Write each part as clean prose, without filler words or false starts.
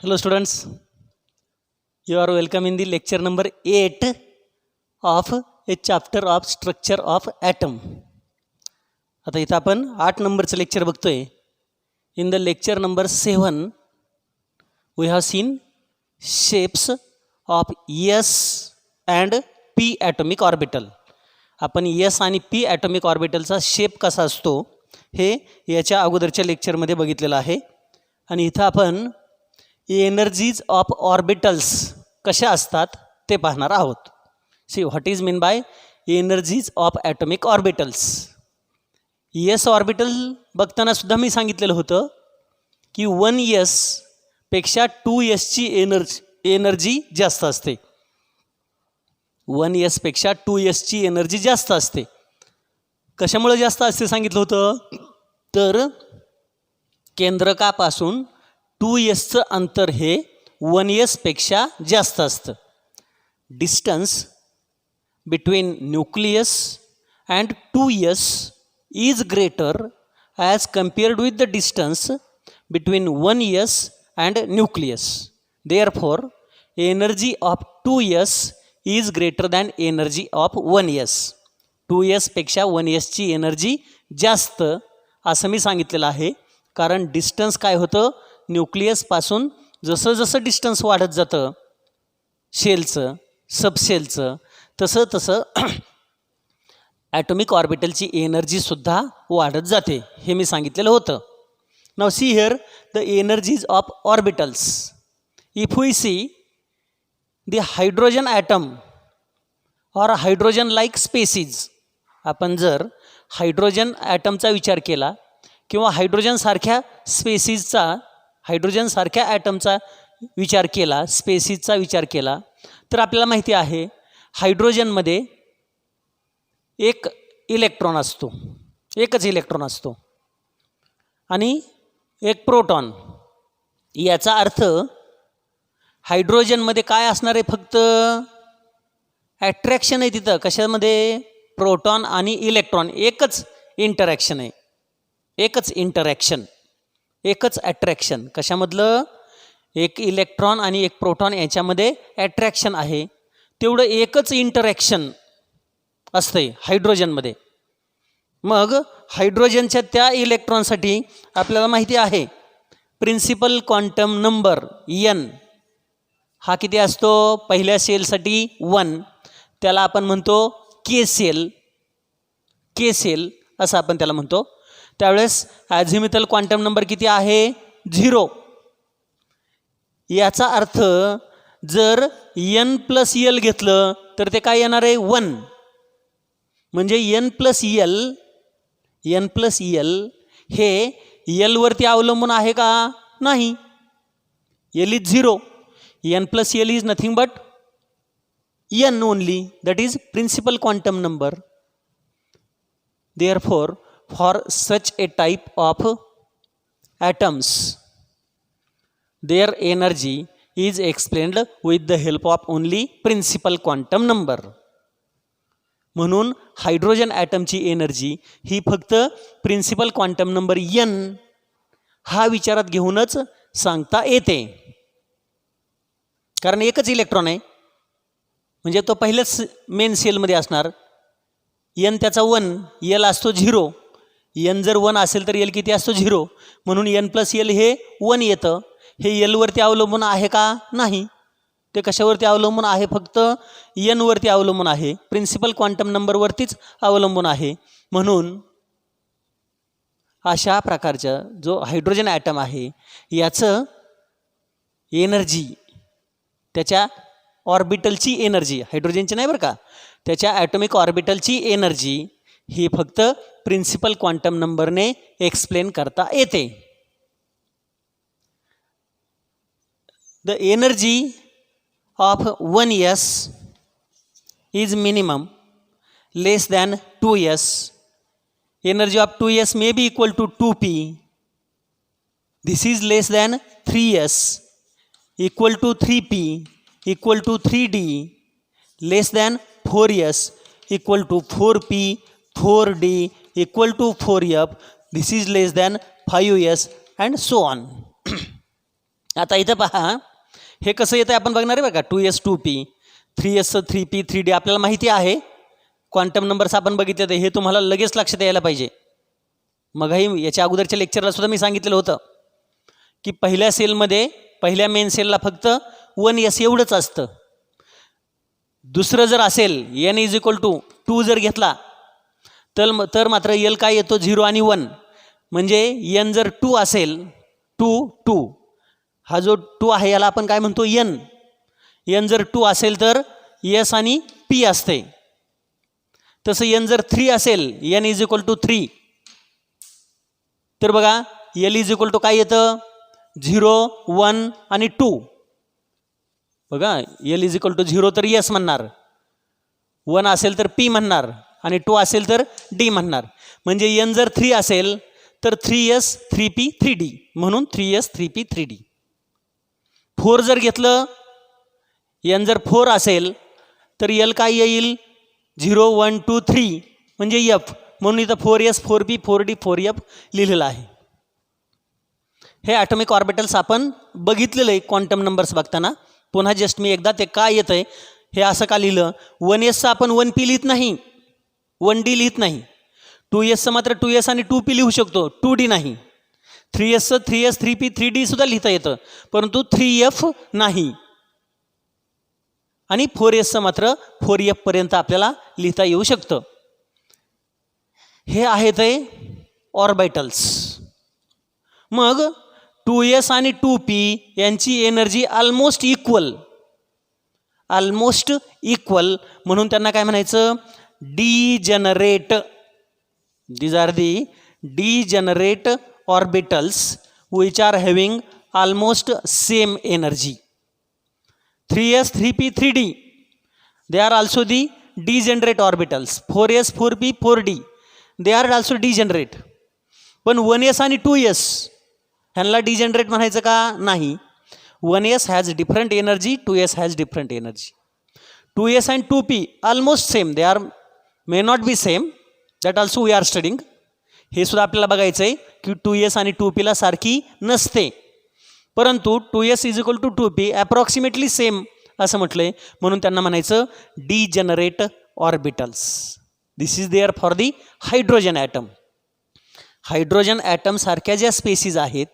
Hello students, you are welcome in the lecture number 8 of a chapter of structure of atom. आता इथं आपण 8 नंबरचं lecture बघतोय. In the lecture number 7 we have seen shapes of S and P atomic orbital. आपण S आणि P atomic orbitalचा shape कसा असतो हे याच्या अगोदरच्या लेक्चरमध्ये बघितलेलं आहे. आणि इथं आपण एनर्जीज ऑफ ऑर्बिटल्स कशा असतात ते पाहणार आहोत. See what is mean by energies of atomic orbitals. S orbital बघताना सुद्धा मी सांगितलेलं होतं की 1s पेक्षा 2sची एनर्जी जास्त असते. 1s पेक्षा 2sची एनर्जी जास्त असते. कशामुळे जास्त असते सांगितलं होतं तर केंद्रकापासून 2sचं अंतर हे 1s पेक्षा जास्त असतं. Distance between nucleus and 2s is greater as compared with the distance between 1s and nucleus. Therefore energy of 2s is greater than energy of 1s. 2s पेक्षा 1sची एनर्जी जास्त असं मी सांगितलेलं आहे. कारण डिस्टन्स काय होतं, न्यूक्लियसपासून जसं जसं डिस्टन्स वाढत जातं शेलचं सबशेलचं तसं तसं ॲटॉमिक ऑर्बिटलची एनर्जीसुद्धा वाढत जाते हे मी सांगितलेलं होतं. नाव see here the energies of orbitals. If we see the hydrogen atom or hydrogen like species. आपण जर हायड्रोजन ॲटमचा विचार केला किंवा हायड्रोजनसारख्या स्पेसीजचा हायड्रोजनसारख्या ॲटमचा विचार केला स्पेसीजचा विचार केला तर आपल्याला माहिती आहे हायड्रोजनमध्ये एक इलेक्ट्रॉन असतो, एकच इलेक्ट्रॉन असतो आणि एक प्रोटॉन. याचा अर्थ हायड्रोजनमध्ये काय असणार आहे, फक्त ॲट्रॅक्शन आहे तिथं. कशामध्ये, प्रोटॉन आणि इलेक्ट्रॉन एकच इंटरॅक्शन आहे, एकच इंटरॅक्शन, एकच ॲट्रॅक्शन. कशामधलं, एक इलेक्ट्रॉन आणि एक प्रोटॉन याच्यामध्ये ॲट्रॅक्शन आहे. तेवढं एकच इंटरॅक्शन असतंय हायड्रोजनमध्ये. मग हायड्रोजनच्या त्या इलेक्ट्रॉनसाठी आपल्याला माहिती आहे प्रिन्सिपल क्वांटम नंबर n हा किती असतो, पहिल्या सेलसाठी 1, त्याला आपण म्हणतो के सेल, के सेल असं आपण त्याला म्हणतो. त्यावेळेस ॲझिमिथल क्वांटम नंबर किती आहे, 0. याचा अर्थ जर n प्लस यल घेतलं तर ते काय येणार आहे, 1. म्हणजे n प्लस यल हे यलवरती अवलंबून आहे का, नाही. L is 0. n plus l is nothing but n only, that is principal quantum number. Therefore for such a type of atoms their energy is explained with the help of only principal quantum number. म्हणून hydrogen ॲटमची energy ही फक्त principal quantum number n हा विचारात घेऊनच सांगता येते. कारण एकच electron आहे म्हणजे तो पहिल्याच मेन सेलमध्ये असणार. n त्याचा 1, यल असतो 0. n जर 1 असेल तर यल किती असतो, 0. म्हणून n प्लस यल हे 1 येतं. हे यलवरती अवलंबून आहे का, नाही. ते कशावरती अवलंबून आहे, फक्त n वरती अवलंबून आहे, प्रिन्सिपल क्वांटम नंबरवरतीच अवलंबून आहे. म्हणून अशा प्रकारचा जो हायड्रोजन ॲटम आहे याचं एनर्जी, त्याच्या ऑर्बिटलची एनर्जी, हायड्रोजनची नाही बरं का, त्याच्या ॲटॉमिक ऑर्बिटलची एनर्जी ही फक्त प्रिन्सिपल क्वांटम नंबरने एक्सप्लेन करता येते. The energy of 1s is minimum less than 2s. Energy of 2s may be equal to 2p. This is less than 3s, equal to 3p, equal to 3d, less than 4s, equal to 4p, 4d, equal to 4f. This is less than 5s and so on. आता इथं पहा, हे कसं येतं आपण बघणार आहे बघा. 2s 2p, 3s 3p 3d आपल्याला माहिती आहे. क्वांटम नंबर्स आपण बघितले तर हे तुम्हाला लगेच लक्षात यायला पाहिजे. मगही याच्या अगोदरच्या लेक्चरला सुद्धा मी सांगितलेलं होतं की पहिल्या सेलमध्ये, पहिल्या मेन सेलला फक्त 1s एवढंच असतं. दुसरं जर असेल n इज इक्वल टू 2 जर घेतला तर मात्र यल काय येतो 0 आणि 1. म्हणजे n जर 2 असेल, 2 हा जो 2 आहे याला आपण काय म्हणतो n जर 2 असेल तर s आणि p असते. तसं n जर 3 असेल, n इज इक्वल टू 3, तर बघा l इज इक्वल टू काय येतं 0 1 आणि 2. बघा l इज इक्वल टू 0 तर s म्हणणार, 1 असेल तर p म्हणणार आणि 2 असेल तर d म्हणणार. म्हणजे n जर 3 असेल तर 3s 3p 3d, म्हणून 3s 3p 3d. 4 जर घेतलं, n जर 4 असेल तर l काय येईल 0 1 2 3 म्हणजे f, म्हणून इथं 4s 4p 4d 4f लिहिलेलं आहे. हे ॲटॉमिक ऑर्बिटल्स आपण बघितलेलं आहे क्वांटम नंबर्स बघताना. पुन्हा जस्ट मी एकदा ते काय येतं आहे हे असं का लिहिलं. 1sचं आपण 1p लिहित नाही, 1d लिहित नाही. 2sचं मात्र 2s आणि 2p लिहू शकतो, 2d नाही. 3sचं 3s 3p 3d सुद्धा लिहिता येतं, परंतु 3f नाही. आणि 4sचं मात्र 4f पर्यंत आपल्याला लिहिता येऊ शकतं. हे आहेत ऑर्बिटल्स. मग 2s आणि 2p यांची एनर्जी ऑलमोस्ट इक्वल, म्हणून त्यांना काय म्हणायचं degenerate. These are the degenerate orbitals which are having almost same energy. 3s 3p 3d they are also the degenerate orbitals. 4s 4p 4d they are also degenerate. पण 1s आणि 2s ह्यांना degenerate म्हणायचं का नाही. 1s has different energy, 2s has different energy. 2s and 2p almost same, they are may not be same, that also we are studying. हे सुद्धा आपल्याला बघायचं आहे की 2s आणि 2pला सारखी नसते, परंतु 2s is equal to 2p approximately same असं म्हटलं आहे, म्हणून त्यांना म्हणायचं degenerate orbitals. This is there for the hydrogen atom. Hydrogen atom सारख्या ज्या स्पेसीज आहेत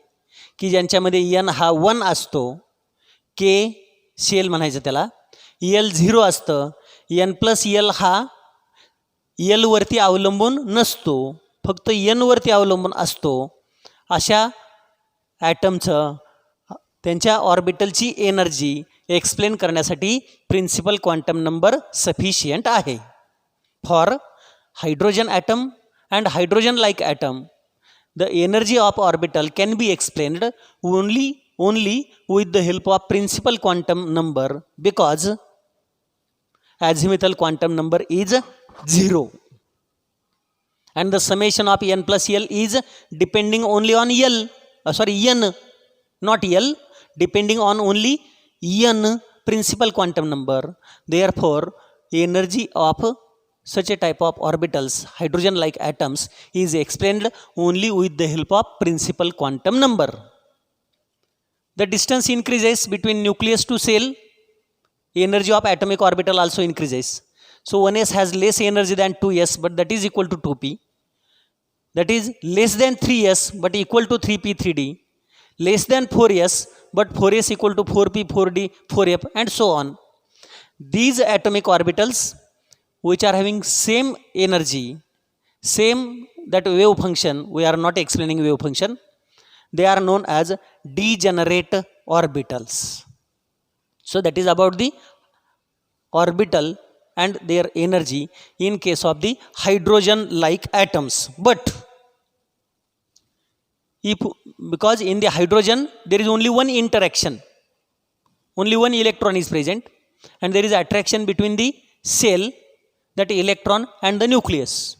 की ज्यांच्यामध्ये n हा 1 असतो, k शेल म्हणायचं त्याला, l 0 असतं, n प्लस l हा l वरती अवलंबून नसतो, फक्त n वरती अवलंबून असतो, अशा ॲटमचं त्यांच्या ऑर्बिटलची एनर्जी एक्सप्लेन करण्यासाठी प्रिन्सिपल क्वांटम नंबर सफिशियंट आहे. For hydrogen atom and hydrogen like atom the energy of orbital can be explained only with the help of principal quantum number, because azimuthal quantum number is 0 and the summation of n plus l is depending only on n, not l, depending on only n principal quantum number. Therefore energy of such a type of orbitals, hydrogen like atoms, is explained only with the help of principal quantum number. The distance increases between nucleus to cell, energy of atomic orbital also increases. So 1s has less energy than 2s, but that is equal to 2p. That is less than 3s but equal to 3p 3d, less than 4s but 4s equal to 4p 4d 4f, and so on. These atomic orbitals which are having same energy, same that wave function, we are not explaining wave function, they are known as degenerate orbitals. So that is about the orbital and their energy in case of the hydrogen like atoms. But because in the hydrogen there is only one interaction, only one electron is present, and there is attraction between the cell, that electron, and the nucleus.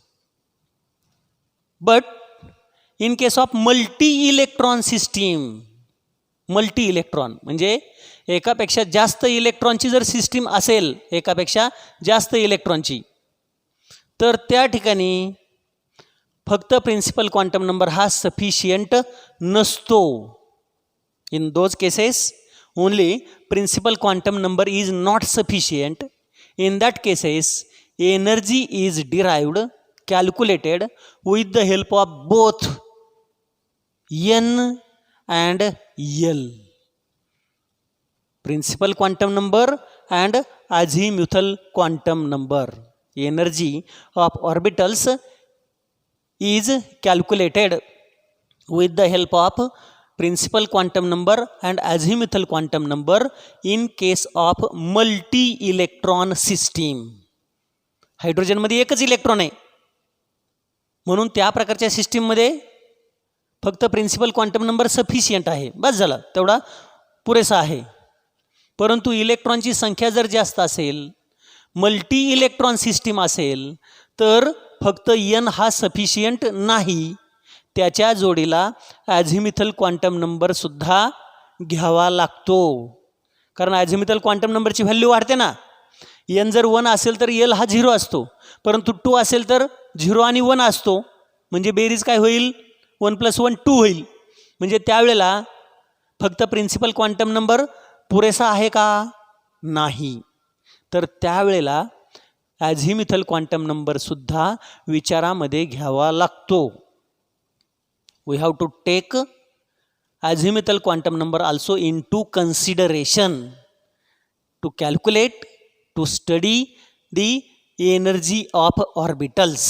But in case of multi-electron system, multi-electron म्हणजे एकापेक्षा जास्त इलेक्ट्रॉनची जर system असेल, एकापेक्षा जास्त इलेक्ट्रॉनची, तर त्या ठिकाणी फक्त प्रिन्सिपल क्वांटम नंबर हा सफिशियंट नसतो. In those cases, only principal quantum number is not sufficient. In that cases, energy is derived, calculated with the help of both n and l. Principal quantum number and azimuthal quantum number. Energy of orbitals is calculated with the help of principal quantum number and azimuthal quantum number in case of multi-electron system. हायड्रोजनमध्ये एकच electron आहे, म्हणून त्या प्रकारच्या सिस्टीममध्ये फक्त principal quantum number sufficient आहे, बस झाला, तेवढा पुरेसा आहे. परंतु इलेक्ट्रॉनची संख्या जर जास्त असेल, मल्टी इलेक्ट्रॉन सिस्टीम असेल, तर फक्त n हा सफिशियंट नाही, त्याच्या जोडीला ॲझिमिथल क्वांटम नंबरसुद्धा घ्यावा लागतो. कारण ॲझिमिथल क्वांटम नंबरची व्हॅल्यू वाढते ना. n जर 1 असेल तर l हा 0 असतो, परंतु 2 असेल तर 0 आणि 1 असतो. म्हणजे बेरीज काय होईल, 1 + 1 2 होईल. म्हणजे त्यावेळेला फक्त प्रिन्सिपल क्वांटम नंबर पुरेसा आहे का, नाही. तर त्यावेळेला ॲझिमिथल क्वांटम नंबरसुद्धा विचारामध्ये घ्यावा लागतो. We have to take azimuthal quantum number also into consideration to calculate, to study the energy of orbitals.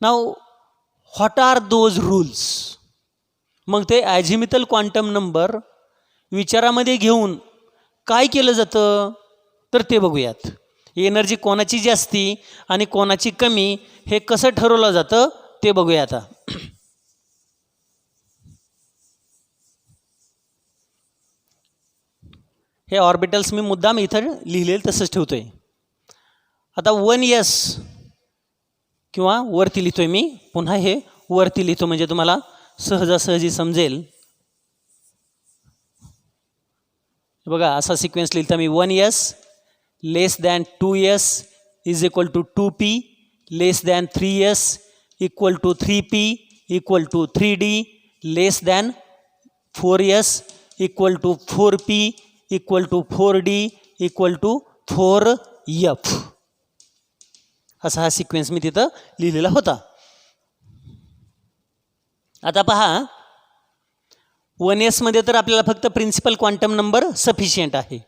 Now, what are those rules? मग ते azimuthal quantum number विचारामध्ये घेऊन काय केलं जातं तर ते बघूयात. एनर्जी कोणाची जास्ती आणि कोणाची कमी हे कसं ठरवलं जातं ते बघूया आता. हे ऑर्बिटल्स मी मुद्दाम इथं लिहिलेलं तसंच ठेवतो आहे. आता 1s किंवा वरती लिहितो आहे मी, पुन्हा हे वरती लिहितो म्हणजे तुम्हाला सहजासहजी समजेल. बघा असा सिक्वेन्स लिहिता मी. 1s less than 2s is equal to 2p, less than 3s equal to 3p equal to 3d, less than 4s equal to 4p equal to 4d equal to 4f. असा हा सिक्वेन्स मी तिथं लिहिलेला होता. आता पहा 1s मध्ये तर आपल्याला फक्त प्रिन्सिपल क्वांटम नंबर सफिशियंट आहे.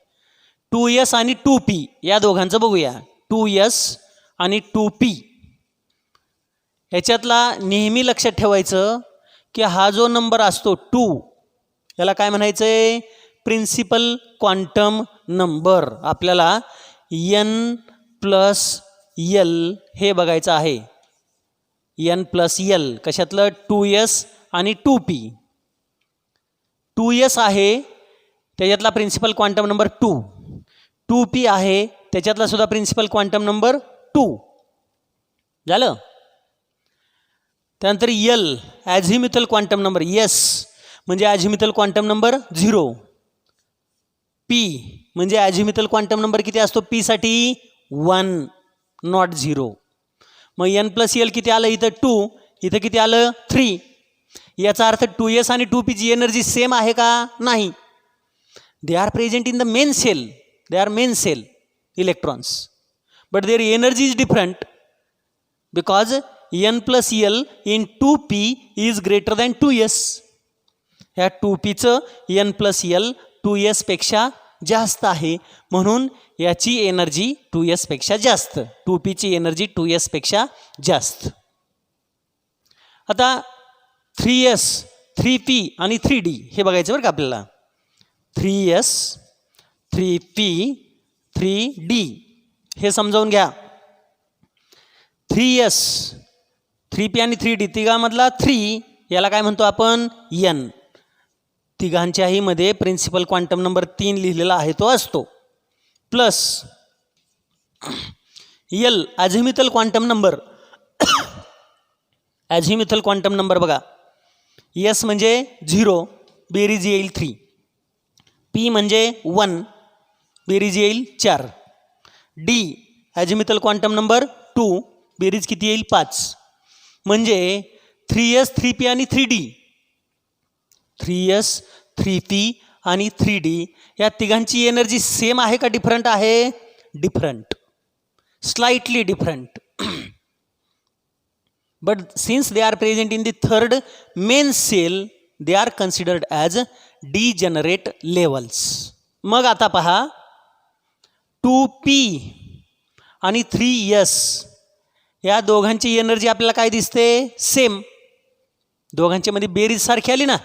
2s आणि 2p या दोघांचं बघूया. 2s आणि 2p ह्याच्यातला नेहमी लक्षात ठेवायचं की हा जो नंबर असतो 2, याला काय म्हणायचं आहे, प्रिन्सिपल क्वांटम नंबर. आपल्याला n + l हे बघायचं आहे. n + l कशातलं, 2s आणि 2p. 2s आहे त्याच्यातला प्रिन्सिपल क्वांटम नंबर 2, 2p आहे त्याच्यातला सुद्धा प्रिन्सिपल क्वांटम नंबर 2 झालं. त्यानंतर l azimuthal quantum number, s म्हणजे ॲझिमिथल क्वांटम नंबर 0, p म्हणजे ॲझिमिथल क्वांटम नंबर किती असतो, p साठी 1 नॉट 0. मग n + l किती आलं इथं 2, इथं किती आलं 3. याचा अर्थ 2s आणि 2p ची एनर्जी सेम आहे का, नाही. They are present in the main shell, they are main shell electrons, but their energy is different because n + l in 2p is greater than 2s. ह्या 2pचं n + l 2s पेक्षा जास्त आहे, म्हणून याची energy 2s पेक्षा जास्त, 2p ची energy 2s पेक्षा जास्त. आता 3s, 3p आणि 3d हे बघायचं बरं का आपल्याला. 3s, 3p, 3d हे समजावून घ्या. 3s, 3p आणि 3d तिघामधला 3 याला काय म्हणतो आपण, n. तिघांच्याही मध्ये प्रिन्सिपल क्वांटम नंबर 3 लिहिलेला आहे तो असतो, plus l azimuthal quantum number. Azimuthal quantum number बघा, s म्हणजे 0, बेरीज येईल 3. p म्हणजे 1, बेरीज येईल 4. d ॲझिमिथल क्वांटम नंबर 2, बेरीज किती येईल 5. म्हणजे 3s, 3p आणि 3d 3s 3p आणि 3d या तिघांची एनर्जी सेम आहे का डिफरंट आहे? Different, slightly different. But since they are present in the third main shell they are considered as degenerate levels. मग आता पहा 2p आणि 3s या दोघांची एनर्जी आपल्याला काय दिसते? सेम. दोघांच्यामध्ये बेरीज सारखी आली ना,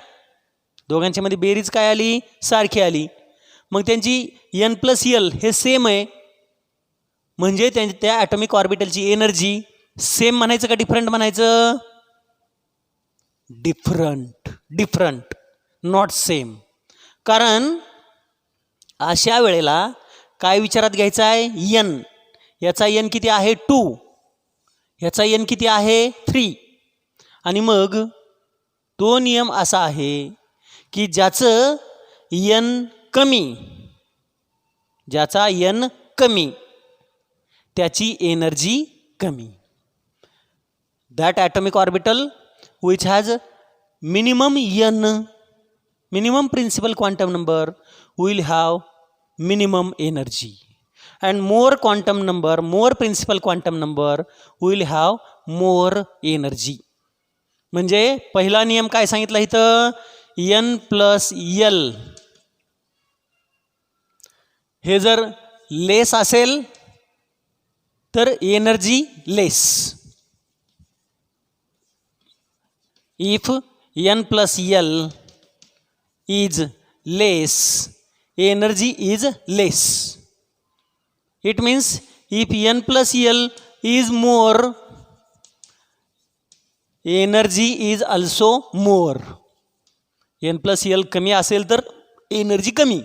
दोघांच्यामध्ये बेरीज काय आली? सारखी आली. मग त्यांची n+l हे सेम आहे, म्हणजे त्या ॲटॉमिक ऑर्बिटलची एनर्जी सेम म्हणायचं का डिफरंट म्हणायचं? डिफरंट. Different, not same. कारण अशा वेळेला काय विचारात घ्यायचं आहे? n. याचा n किती आहे? 2. याचा n किती आहे? 3. आणि मग तो नियम असा आहे की ज्याचं n कमी, ज्याचा n कमी त्याची एनर्जी कमी. That atomic orbital which has minimum n, minimum principal quantum number, will have minimum energy. and more quantum number, more principal quantum number will have more energy. म्हणजे पहिला नियम काय सांगितला इथं? n+l हे जर लेस असेल तर energy less. If n+l is less, energy is less. It means if n+l is more, energy is also more. n+l कमी असेल तर एनर्जी कमी,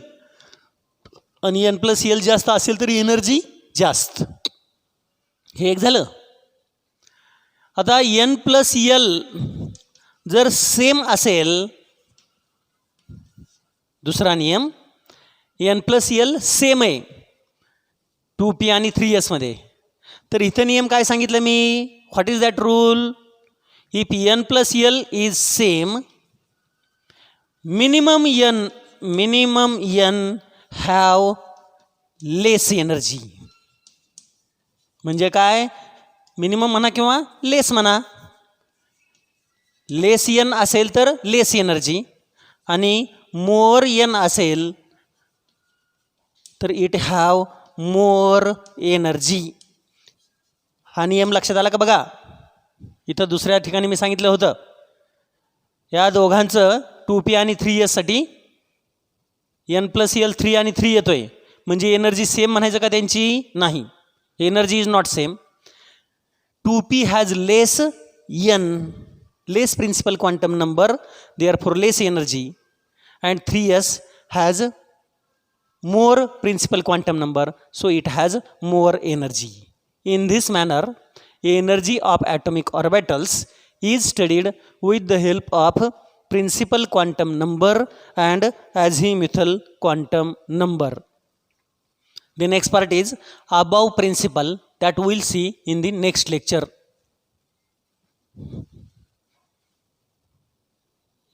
आणि n+l जास्त असेल तर एनर्जी जास्त. हे एक झालं. आता n+l जर सेम असेल, दुसरा नियम, n+l सेम आहे 2p आणि 3s मध्ये, तर इथं नियम काय सांगितलं मी? What is that rule? If n+l is same, minimum n have less energy. म्हणजे काय? मिनिमम म्हणा किंवा लेस म्हणा. लेस n असेल तर लेस एनर्जी, आणि मोर n असेल तर इट हॅव मोर एनर्जी. हा नियम लक्षात आला का? बघा इथं दुसऱ्या ठिकाणी मी सांगितलं होतं या दोघांचं 2p आणि 3s साठी n+l 3 आणि 3 येतोय, म्हणजे एनर्जी सेम म्हणायचं का त्यांची? नाही, energy is not same. 2p has less n, less principal quantum number, therefore less energy, and 3s has more principal quantum number, so it has more energy. In this manner, energy of atomic orbitals is studied with the help of principal quantum number and azimuthal quantum number. The next part is above principle that we will see in the next lecture.